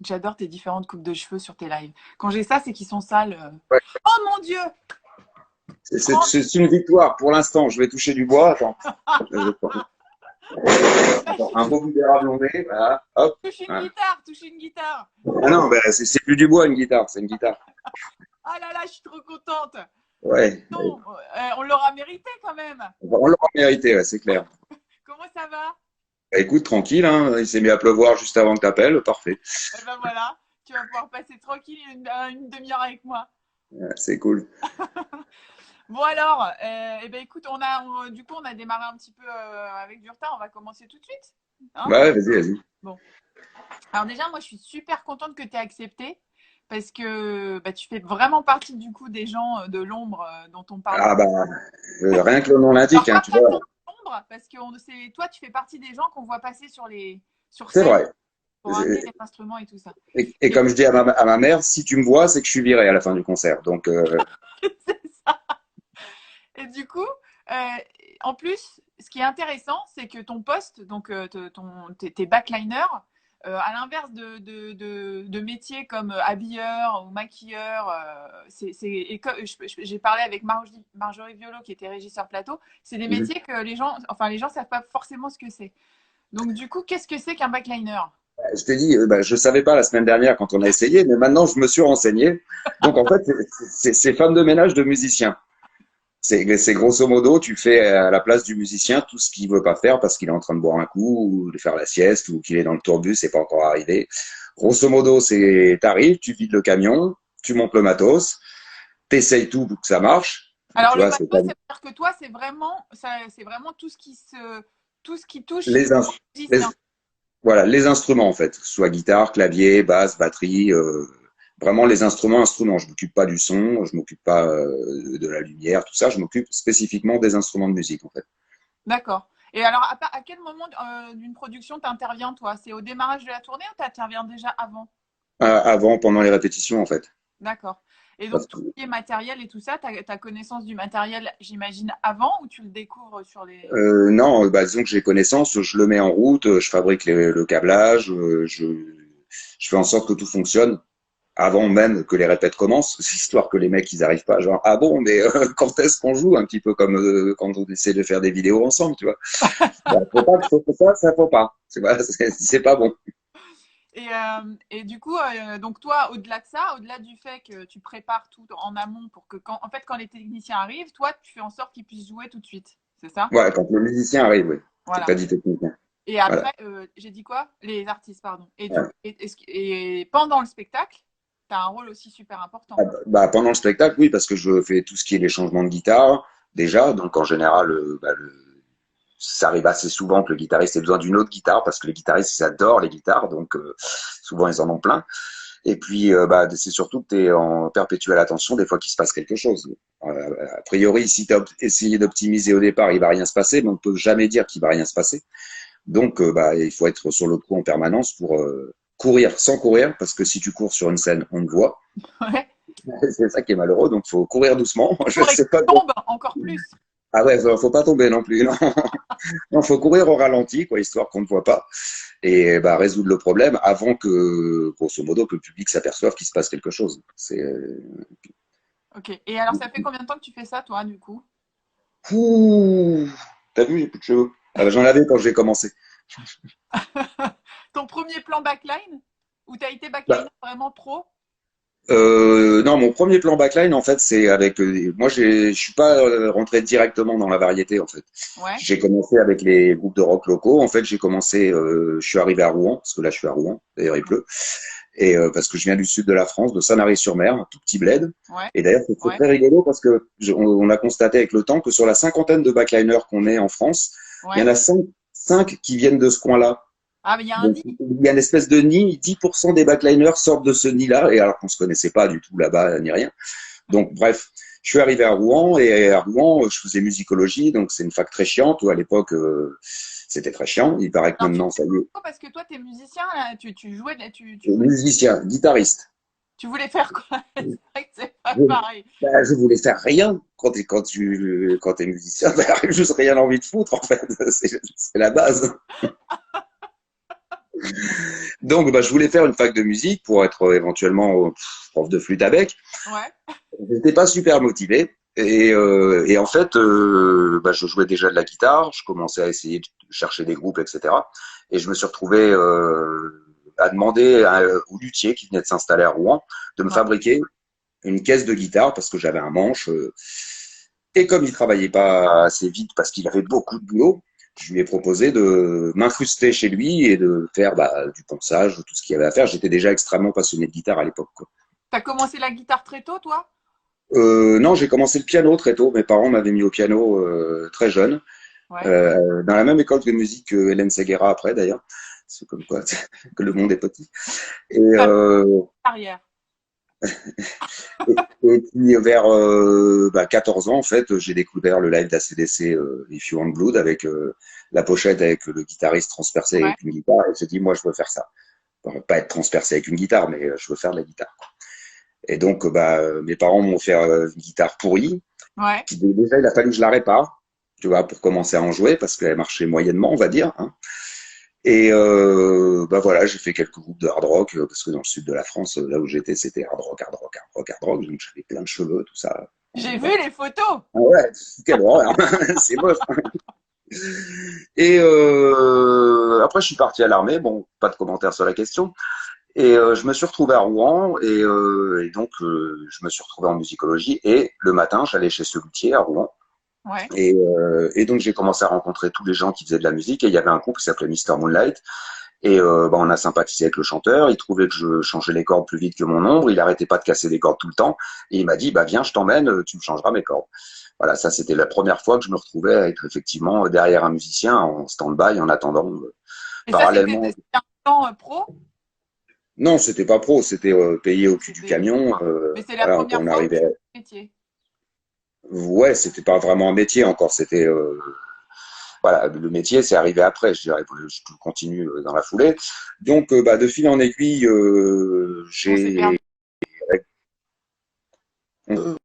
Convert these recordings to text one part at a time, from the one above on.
J'adore tes différentes coupes de cheveux sur tes lives. Quand j'ai ça, c'est qu'ils sont sales. Ouais. Oh mon Dieu! C'est une victoire pour l'instant. Je vais toucher du bois. Attends. Euh, Attends, un beau bout d'érable blondé, voilà, hop. Touche une Voilà. guitare, touche une guitare. Ah non, ben, c'est plus du bois une guitare, c'est une guitare. Ah là là, je suis trop contente. Mais Ouais, non, on l'aura mérité quand même. on l'aura mérité, ouais, c'est clair. Comment ça va? Bah, écoute, tranquille, hein, il s'est mis à pleuvoir juste avant que t'appelles, parfait. Eh ben voilà, tu vas pouvoir passer tranquille une demi-heure avec moi. Ouais, c'est cool. Bon alors, eh ben écoute, du coup on a démarré un petit peu avec du retard. On va commencer tout de suite, hein? Ouais, vas-y, vas-y. Bon. Alors déjà, moi je suis super contente que tu aies accepté parce que bah, tu fais vraiment partie du coup des gens de l'ombre dont on parle. Ah bah, rien que le nom Alors l'indique, hein, pas, tu pas tant vois. de l'ombre parce que toi tu fais partie des gens qu'on voit passer sur C'est scène vrai. pour amener les instruments et tout ça. Et Et comme je dis à ma mère, si tu me vois, c'est que je suis viré à la fin du concert. Donc, c'est ça. Et du coup, euh, en plus, ce qui est intéressant, c'est que ton poste, donc tes backliners, à l'inverse de métiers comme habilleur ou maquilleur, j'ai parlé avec Marjorie Violo qui était régisseur plateau, c'est des métiers que les gens savent pas forcément ce que c'est. Donc du coup, qu'est-ce que c'est qu'un backliner? je t'ai dit, bah, je savais pas la semaine dernière quand on a essayé, mais maintenant je me suis renseigné. Donc en fait, c'est femme de ménage de musicien. C'est grosso modo, tu fais à la place du musicien tout ce qu'il veut pas faire parce qu'il est en train de boire un coup ou de faire la sieste ou qu'il est dans le tourbus, c'est pas encore arrivé. Grosso modo, t'arrives, tu vides le camion, tu montes le matos, t'essayes tout pour que ça marche. Alors Tu le vois, c'est matos, pas c'est-à-dire que toi, c'est vraiment tout ce qui touche les, ins- au les, musicien. voilà, les instruments en fait, soit guitare, clavier, basse, batterie, vraiment les instruments. Je m'occupe pas du son, je m'occupe pas de la lumière, tout ça. Je m'occupe spécifiquement des instruments de musique en fait. D'accord. Et alors, à quel moment d'une production t'interviens, toi? C'est au démarrage de la tournée ou t'interviens déjà avant? Avant, pendant les répétitions en fait. D'accord. Et Parce donc, tout que, ce qui est matériel et tout ça, t'as connaissance du matériel, j'imagine, avant ou tu le découvres sur les… non, bah, disons que j'ai connaissance, je le mets en route, je fabrique le câblage, je fais en sorte que tout fonctionne avant même que les répètes commencent, histoire que les mecs ils arrivent pas genre ah bon mais quand est-ce qu'on joue un petit peu comme quand on essaie de faire des vidéos ensemble, tu vois. Bah, faut pas, ça faut pas. C'est pas bon. Et du coup, donc toi, au-delà de ça, au-delà du fait que tu prépares tout en amont pour que en fait, quand les techniciens arrivent, toi, tu fais en sorte qu'ils puissent jouer tout de suite. C'est ça? Ouais, quand le musicien arrive, oui. C'est Voilà. pas dit technicien. Et Voilà. après, j'ai dit quoi? Les artistes, pardon. Et, du, Ouais. et pendant le spectacle, tu as un rôle aussi super Ah, important. bah, pendant le spectacle, oui, parce que je fais tout ce qui est les changements de guitare déjà, donc en général, ça arrive assez souvent que le guitariste ait besoin d'une autre guitare parce que les guitaristes ils adorent les guitares, donc souvent ils en ont plein. Et puis, bah, c'est surtout que tu es en perpétuelle attention des fois qu'il se passe quelque chose. A priori, si tu as essayé d'optimiser au départ, il va rien se passer, mais on ne peut jamais dire qu'il va rien se passer. Donc, bah, il faut être sur le coup en permanence pour courir sans courir, parce que si tu cours sur une scène, on te voit. Ouais. C'est ça qui est malheureux, donc il faut courir doucement. Je Pour et sais pas. tombe encore plus. Ah ouais, faut pas tomber non plus. Non, non, faut courir au ralenti, quoi, histoire qu'on ne voit pas, et bah, résoudre le problème avant que, grosso modo, que le public s'aperçoive qu'il se passe quelque chose. Ok. Et alors, ça fait combien de temps que tu fais ça, toi, du coup? Ouh, t'as vu, j'ai plus de cheveux. Ah bah, j'en avais quand j'ai commencé. Ton premier plan backline? Ou tu as été Bah, backliner vraiment pro? non, mon premier plan backline, en fait, c'est avec. Moi, je suis pas rentré directement dans la variété, en fait. Ouais. J'ai commencé avec les groupes de rock locaux. En fait, j'ai commencé. Je suis arrivé à Rouen, parce que là, je suis à Rouen. D'ailleurs, il pleut. Et parce que je viens du sud de la France, de Sanary-sur-Mer, un tout petit bled. Ouais. Et d'ailleurs, c'est Ouais. très rigolo parce que on a constaté avec le temps que sur la cinquantaine de backliners qu'on est en France, il y en Ouais. a cinq qui viennent de ce coin-là. Ah, mais il y a un Donc, nid. il y a une espèce de nid, 10% des backliners sortent de ce nid-là, et alors qu'on se connaissait pas du tout là-bas, ni rien. Donc, bref, je suis arrivé à Rouen, et à Rouen, je faisais musicologie, donc c'est une fac très chiante, où à l'époque, c'était très chiant. Il paraît que Alors, tu maintenant, ça y est. parce que toi, tu es musicien, là, tu jouais, tu voulais, Musicien, guitariste. tu voulais faire quoi? C'est vrai que c'est pas Je, pareil. je voulais faire rien. Quand t'es musicien, t'as juste rien envie de foutre, en fait. C'est la base. Donc, je voulais faire une fac de musique pour être éventuellement prof de flûte à bec. Ouais. J'étais pas super motivé. Et en fait, je jouais déjà de la guitare. Je commençais à essayer de chercher des groupes, etc. Et je me suis retrouvé à demander au luthier qui venait de s'installer à Rouen de me Ouais. fabriquer une caisse de guitare parce que j'avais un manche. Et comme il travaillait pas assez vite parce qu'il avait beaucoup de boulot, je lui ai proposé de m'incruster chez lui et de faire du ponçage, tout ce qu'il y avait à faire. J'étais déjà extrêmement passionné de guitare à l'époque, quoi. T'as commencé la guitare très tôt, toi? Non, j'ai commencé le piano très tôt. Mes parents m'avaient mis au piano très jeune, Ouais. dans la même école de musique que Hélène Seguera après d'ailleurs. C'est comme quoi que le monde est petit. Et, Pas euh, arrière. et puis vers 14 ans, en fait, j'ai découvert le live d'ACDC If You Want Blood avec la pochette avec le guitariste transpercé Ouais. avec une guitare. Et j'ai dit, moi, je veux faire ça. Enfin, pas être transpercé avec une guitare, mais je veux faire de la guitare. Et donc, mes parents m'ont offert une guitare pourrie. Ouais. Qui, déjà, il a fallu que je la répare, tu vois, pour commencer à en jouer, parce qu'elle marchait moyennement, on va dire, hein. Et voilà, j'ai fait quelques groupes de hard rock, parce que dans le sud de la France, là où j'étais, c'était hard rock, hard rock, hard rock, hard rock. Donc j'avais plein de cheveux, tout ça. J'ai vu Voilà. les photos. Ah ouais, quelle horreur, c'est moche. Et après, je suis parti à l'armée. Bon, pas de commentaire sur la question. Et je me suis retrouvé à Rouen et donc je me suis retrouvé en musicologie. Et le matin, j'allais chez ce luthier à Rouen. Ouais. Et donc j'ai commencé à rencontrer tous les gens qui faisaient de la musique. Et il y avait un groupe qui s'appelait Mister Moonlight. Et on a sympathisé avec le chanteur. Il trouvait que je changeais les cordes plus vite que mon ombre. Il arrêtait pas de casser des cordes tout le temps. Et il m'a dit, viens, je t'emmène, tu me changeras mes cordes. Voilà, ça c'était la première fois que je me retrouvais à être effectivement derrière un musicien en stand-by en attendant Et ça, parallèlement. c'était un temps pro? Non, c'était pas pro, c'était payé au cul du C'était... camion. Mais c'est la Voilà, quand première on fois où tu fais arrivait. ce métier. Ouais, c'était pas vraiment un métier encore. C'était voilà, le métier, c'est arrivé après. Je dirais, je continue dans la foulée. Donc, de fil en aiguille, On s'est perdu. j'ai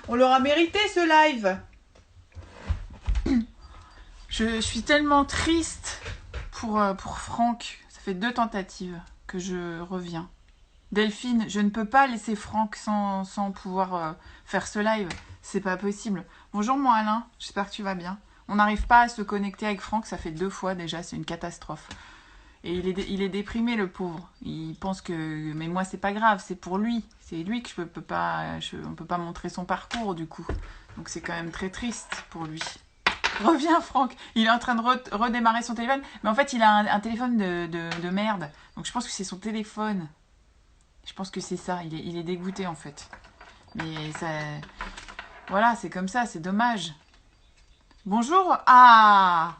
On l'aura mérité ce live. Je suis tellement triste pour Franck. Ça fait 2 tentatives que je reviens. Delphine, je ne peux pas laisser Franck sans pouvoir faire ce live. C'est pas possible. Bonjour mon Alain, j'espère que tu vas bien. On n'arrive pas à se connecter avec Franck, ça fait 2 fois déjà, c'est une catastrophe. Et il est déprimé le pauvre. Il pense que... Mais moi c'est pas grave, c'est pour lui. C'est lui que on peut pas montrer son parcours du coup. Donc c'est quand même très triste pour lui. Reviens Franck, il est en train de redémarrer son téléphone. Mais en fait il a un téléphone de merde. Donc je pense que c'est son téléphone. Je pense que c'est ça, il est dégoûté en fait. Mais ça... Voilà, c'est comme ça, c'est dommage. Bonjour. Ah,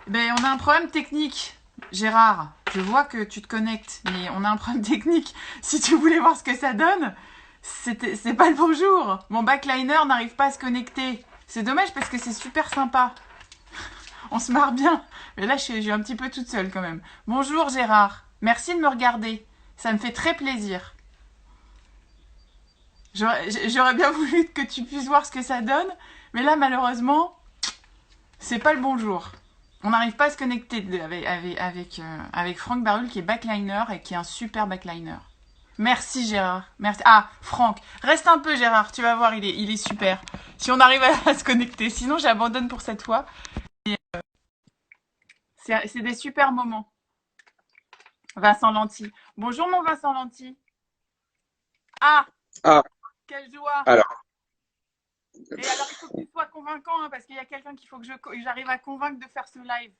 ben on a un problème technique. Gérard, je vois que tu te connectes, mais on a un problème technique. Si tu voulais voir ce que ça donne, c'est pas le bonjour. Mon backliner n'arrive pas à se connecter. C'est dommage parce que c'est super sympa. On se marre bien. Mais là, je suis un petit peu toute seule quand même. Bonjour Gérard. Merci de me regarder. Ça me fait très plaisir. J'aurais bien voulu que tu puisses voir ce que ça donne, mais là, malheureusement, c'est pas le bonjour. On n'arrive pas à se connecter avec Franck Barul, qui est backliner et qui est un super backliner. Merci Gérard. Merci. Ah, Franck. Reste un peu Gérard, tu vas voir, il est super. Si on arrive à se connecter. Sinon, j'abandonne pour cette fois. C'est des super moments. Vincent Lanty. Bonjour mon Vincent Lanty. Ah, ah quelle joie. alors Et alors, il faut que tu sois convaincant, hein, parce qu'il y a quelqu'un qu'il faut que j'arrive à convaincre de faire ce live.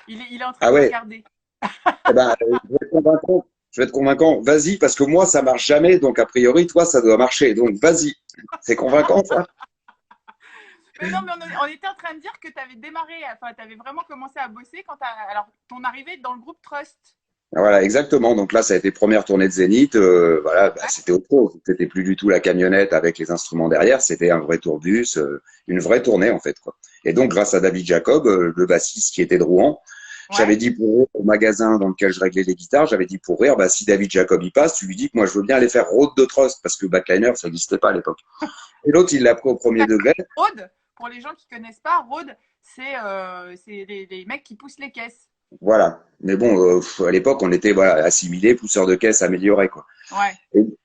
Il est en train ah de me ouais, regarder. je vais être convaincant. Je vais être convaincant. Vas-y, parce que moi ça marche jamais, donc a priori toi ça doit marcher. Donc vas-y, c'est convaincant ça. Mais non, mais on était en train de dire que tu avais démarré, enfin, tu avais vraiment commencé à bosser quand alors, ton arrivée dans le groupe Trust. Voilà, exactement. Donc là, ça a été première tournée de Zénith. Voilà, c'était autre chose. C'était plus du tout la camionnette avec les instruments derrière. C'était un vrai tourbus, une vraie tournée en fait, quoi. Et donc, grâce à David Jacob, le bassiste qui était de Rouen, J'avais Ouais. dit pour rire au magasin dans lequel je réglais les guitares, j'avais dit pour rire, bah, si David Jacob y passe, tu lui dis que moi je veux bien aller faire Road de Trust parce que backliner ça n'existait pas à l'époque. Et l'autre il l'a pris au premier degré. Rode, pour les gens qui connaissent pas, Rode, c'est les mecs qui poussent les caisses. Voilà. Mais bon, à l'époque on était voilà assimilés, pousseurs de caisse améliorés quoi. Ouais.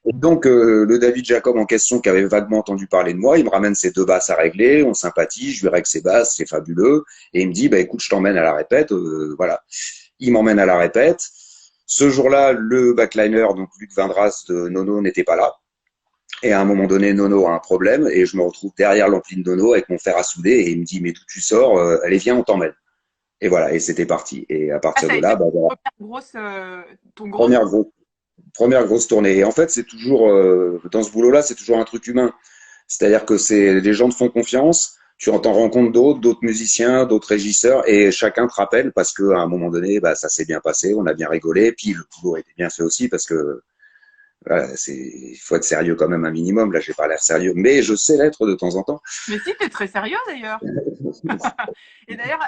Et donc le David Jacob en question qui avait vaguement entendu parler de moi, il me ramène ses deux basses à régler, on sympathise, je lui règle ses basses, c'est fabuleux. Et il me dit bah écoute je t'emmène à la répète, voilà. Il m'emmène à la répète. Ce jour-là, le backliner, donc Luc Vindras de Nono, n'était pas là. Et à un moment donné, Nono a un problème et je me retrouve derrière l'ampli de Nono avec mon fer à souder et il me dit mais d'où tu sors? Allez viens, on t'emmène. Et voilà, et c'était parti. Et à Ah, partir ça a de été là, bah, voilà, ton gros. première, gros, première grosse tournée. Et en fait, c'est toujours dans ce boulot-là, c'est toujours un truc humain. C'est-à-dire que c'est les gens te font confiance, tu en t'en rencontres d'autres musiciens, d'autres régisseurs, et chacun te rappelle parce qu'à un moment donné, bah, ça s'est bien passé, on a bien rigolé, puis le boulot était bien fait aussi parce que voilà, il faut être sérieux quand même un minimum. Là, j'ai pas l'air sérieux, mais je sais l'être de temps en temps. Mais si, t'es très sérieux d'ailleurs. Et d'ailleurs,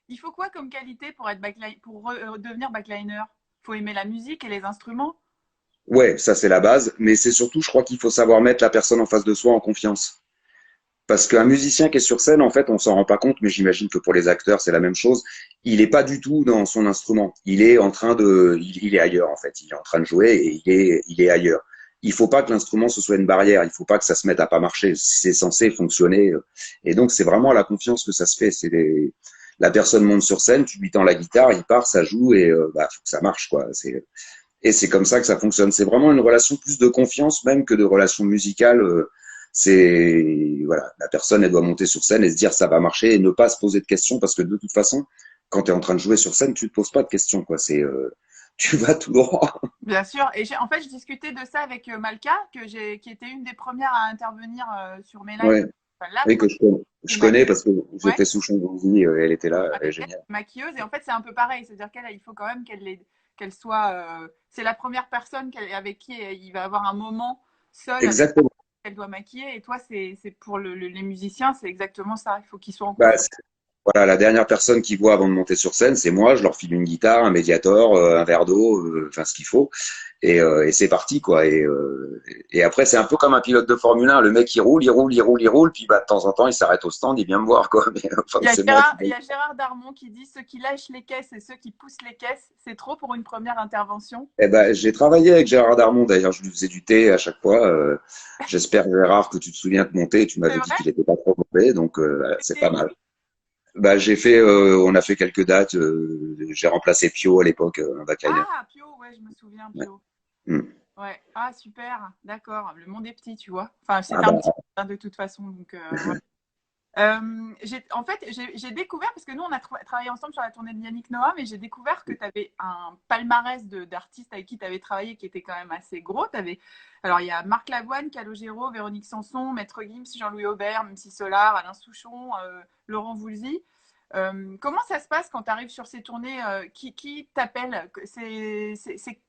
il faut quoi comme qualité pour être devenir backliner? Faut aimer la musique et les instruments. Ouais, ça c'est la base, mais c'est surtout, je crois qu'il faut savoir mettre la personne en face de soi en confiance. Parce qu'un musicien qui est sur scène, en fait, on s'en rend pas compte, mais j'imagine que pour les acteurs, c'est la même chose. Il est pas du tout dans son instrument. Il est ailleurs, en fait. Il est en train de jouer et il est ailleurs. Il faut pas que l'instrument ce soit une barrière. Il faut pas que ça se mette à pas marcher. C'est censé fonctionner. Et donc, c'est vraiment à la confiance que ça se fait. La personne monte sur scène, tu lui tends la guitare, il part, ça joue et bah, faut que ça marche, quoi. Et c'est comme ça que ça fonctionne. C'est vraiment une relation plus de confiance même que de relation musicale. C'est voilà, la personne elle doit monter sur scène et se dire ça va marcher et ne pas se poser de questions parce que de toute façon, quand tu es en train de jouer sur scène, tu te poses pas de questions quoi. Tu vas tout droit. Bien sûr. Et en fait, je discutais de ça avec Malka, qui était une des premières à intervenir sur mes lives. Ouais, Enfin, la oui que c'est je connais parce que ouais, j'étais sous Chambouzy, elle était là, elle est avec elle, géniale. maquilleuse. Et en fait, c'est un peu pareil. C'est-à-dire qu'elle, il faut quand même qu'elle soit. C'est la première personne avec qui il va avoir un moment seul avec Exactement. qu'elle doit maquiller. Et toi, c'est pour les musiciens, c'est exactement ça. Il faut qu'ils soient en Bah, confiance. voilà, la dernière personne qui voit avant de monter sur scène, c'est moi. Je leur file une guitare, un médiator, un verre d'eau, enfin ce qu'il faut, et c'est parti quoi. Et après, c'est un peu comme un pilote de Formule 1. Le mec il roule, il roule, il roule, il roule, puis bah de temps en temps, il s'arrête au stand, il vient me voir quoi. Mais enfin, c'est moi qui. Il y a Gérard Darmon qui dit ceux qui lâchent les caisses et ceux qui poussent les caisses, c'est trop pour une première intervention. Eh ben, j'ai travaillé avec Gérard Darmon. D'ailleurs, je lui faisais du thé à chaque fois. J'espère Gérard que tu te souviens de mon thé. Tu C'est m'avais dit vrai? qu'il était pas trop mauvais, donc voilà, c'est C'était pas où? mal. Bah, on a fait quelques dates. J'ai remplacé Pio à l'époque en backliner. Ah, Pio, ouais, je me souviens, Ouais. Pio. Mm. Ouais, ah, super, d'accord. Le monde est petit, tu vois. Enfin, c'est Ah un bah, petit peu, hein, de toute façon. Donc, ouais. En fait, j'ai découvert, parce que nous, on a travaillé ensemble sur la tournée de Yannick Noah, mais j'ai découvert que tu avais un palmarès d'artistes avec qui tu avais travaillé qui était quand même assez gros. Alors, il y a Marc Lavoine, Calogero, Véronique Sanson, Maître Gims, Jean-Louis Aubert, MC Solar, Alain Souchon, Laurent Voulzy. Comment ça se passe quand tu arrives sur ces tournées? Qui t'appelle? C'est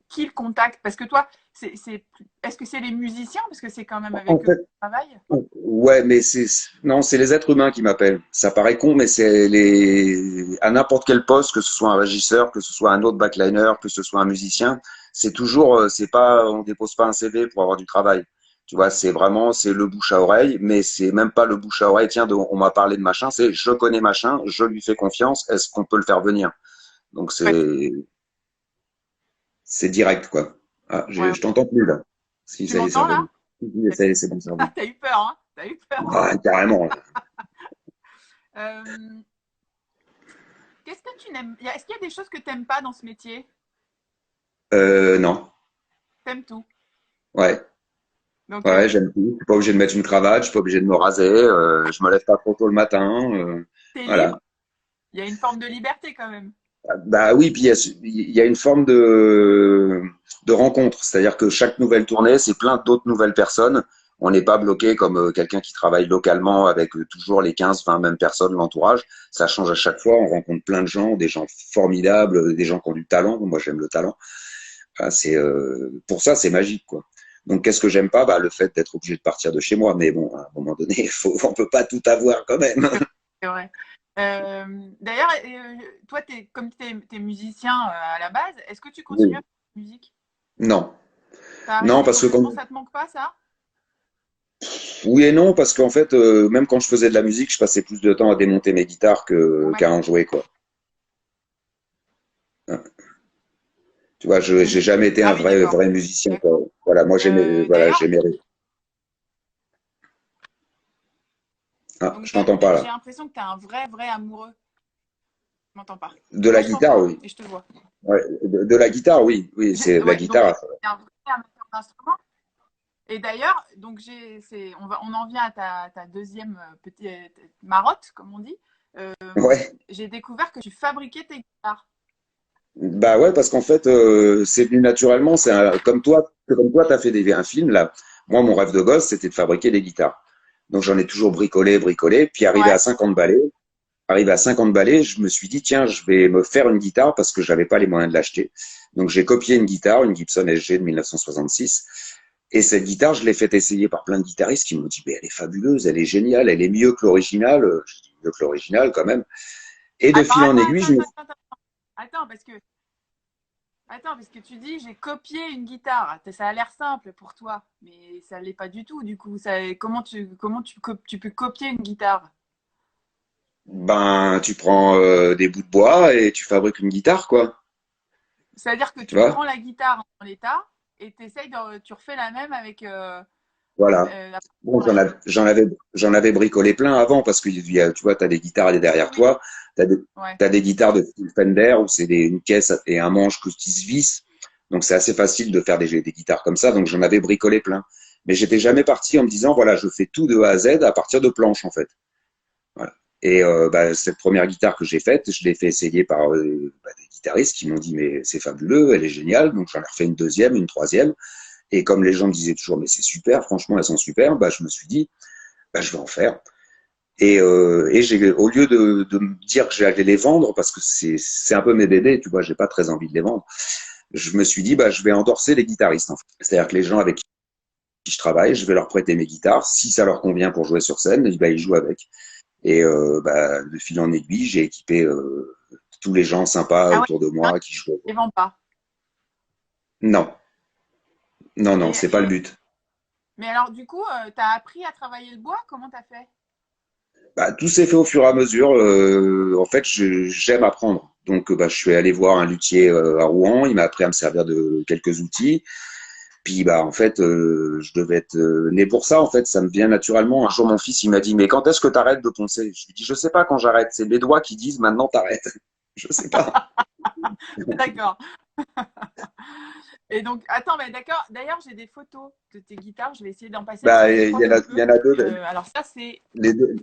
qui le contact? Parce que toi, est-ce que c'est les musiciens? Parce que c'est quand même avec en eux que fait, tu travailles. ouais, mais non, c'est les êtres humains qui m'appellent. Ça paraît con, mais à n'importe quel poste, que ce soit un régisseur, que ce soit un autre backliner, que ce soit un musicien, c'est toujours, c'est pas, on dépose pas un CV pour avoir du travail. Tu vois, c'est le bouche à oreille, mais c'est même pas le bouche à oreille. Tiens, on m'a parlé de machin, c'est je connais machin, je lui fais confiance, est-ce qu'on peut le faire venir? Donc Ouais, c'est direct, quoi. Ah, ouais. je t'entends plus, là. Si, Tu ça y est, c'est m'entends là? revenu. Oui, ça y est, c'est bon, c'est revenu. Ah, t'as eu peur, hein? T'as eu peur. Ah, carrément. Euh, Qu'est-ce que tu n'aimes? Est-ce qu'il y a des choses que tu n'aimes pas dans ce métier? Non. T'aimes tout. Ouais. Donc, Ouais, j'aime tout. Je suis pas obligé de mettre une cravate, je suis pas obligé de me raser, je me lève pas trop tôt le matin. t'es libre. Voilà. Il y a une forme de liberté quand même. Bah oui, puis il y a une forme de rencontre. C'est-à-dire que chaque nouvelle tournée, c'est plein d'autres nouvelles personnes. On n'est pas bloqué comme quelqu'un qui travaille localement avec toujours les 15, 20 mêmes personnes, l'entourage. Ça change à chaque fois. On rencontre plein de gens, des gens formidables, des gens qui ont du talent. Moi, j'aime le talent. Enfin, pour ça, c'est magique, quoi. Donc, qu'est-ce que j'aime pas? Bah, le fait d'être obligé de partir de chez moi. Mais bon, à un moment donné, on peut pas tout avoir quand même. C'est vrai. D'ailleurs, toi, comme tu es musicien à la base, est-ce que tu continues à Oui. faire de la musique? Non. T'as Non, arrêté parce que complètement, ça te manque pas, ça? oui et non, parce qu'en fait, même quand je faisais de la musique, je passais plus de temps à démonter mes guitares Ouais. qu'à en jouer, quoi. Tu vois, je j'ai jamais été Ah un oui, d'accord. vrai musicien, quoi. D'accord. Voilà, moi j'aimais, voilà, D'ailleurs, j'aimais. Ah, donc je t'entends pas j'ai là. l'impression que tu es un vrai, vrai amoureux. Je m'entends pas. De la Moi, je guitare, t'entends oui. et je te vois. Ouais, de la guitare, oui, oui, c'est la Ouais, donc guitare. tu es un vrai amateur d'instrument. Et d'ailleurs, donc on en vient à ta deuxième petite marotte, comme on dit. Euh, Ouais. j'ai découvert que tu fabriquais tes guitares. Bah ouais, parce qu'en fait, c'est venu naturellement. Comme toi, t'as fait un film là. Moi, mon rêve de gosse, c'était de fabriquer des guitares. Donc j'en ai toujours bricolé, bricolé. Puis Ouais. arrivé à 50 ballets, je me suis dit tiens, je vais me faire une guitare parce que j'avais pas les moyens de l'acheter. Donc j'ai copié une guitare, une Gibson SG de 1966. Et cette guitare, je l'ai fait essayer par plein de guitaristes qui m'ont dit mais elle est fabuleuse, elle est géniale, elle est mieux que l'original. Je dis mieux que l'original quand même. Et de Attends, fil en attends, aiguille, attends, attends, attends, attends, parce que tu dis j'ai copié une guitare. Ça a l'air simple pour toi, mais ça l'est pas du tout. Du coup, tu peux copier une guitare? ben, tu prends des bouts de bois et tu fabriques une guitare, quoi. C'est-à-dire que Tu tu vois? prends la guitare en l'état et tu refais la même avec Voilà. la Bon, rien. j'en avais bricolé plein avant parce que tu vois, tu as des guitares Oui, derrière oui, toi. Tu as, ouais. des guitares de style Fender où c'est une caisse et un manche que tu vis. Donc, c'est assez facile de faire des guitares comme ça. Donc, j'en avais bricolé plein. Mais j'étais jamais parti en me disant, voilà, je fais tout de A à Z à partir de planches, en fait. Voilà. Et bah, cette première guitare que j'ai faite, je l'ai fait essayer par des guitaristes qui m'ont dit, mais c'est fabuleux, elle est géniale. Donc, j'en ai refait une deuxième, une troisième. Et comme les gens me disaient toujours, mais c'est super, franchement, elles sont super, bah, je me suis dit, bah, je vais en faire. Et au lieu de me dire que j'allais les vendre, parce que c'est un peu mes bébés, tu vois, j'ai pas très envie de les vendre, je me suis dit, bah, je vais endorser les guitaristes, en fait. C'est-à-dire que les gens avec qui je travaille, je vais leur prêter mes guitares. Si ça leur convient pour jouer sur scène, bah, ils jouent avec. Et bah, de fil en aiguille, j'ai équipé tous les gens sympas Ah ouais, autour de non, moi qui jouent. je les vends pas. Non, non, non, Et, c'est pas le et- but. mais alors, du coup, tu as appris à travailler le bois? Comment tu as fait? Bah, tout s'est fait au fur et à mesure. En fait, j'aime apprendre. Donc, bah, je suis allé voir un luthier à Rouen. Il m'a appris à me servir de quelques outils. Puis, bah, en fait, je devais être né pour ça. En fait, ça me vient naturellement. Un jour, mon fils, il m'a dit, mais quand est-ce que tu arrêtes de poncer? Je lui dis, je sais pas quand j'arrête. C'est mes doigts qui disent, maintenant, t'arrêtes. Je sais pas. D'accord. Et donc, attends, mais d'accord. D'ailleurs, j'ai des photos de tes guitares. Je vais essayer d'en passer parce Bah, que je crois qu'on il y peut. en a deux. Alors ça, c'est Les deux.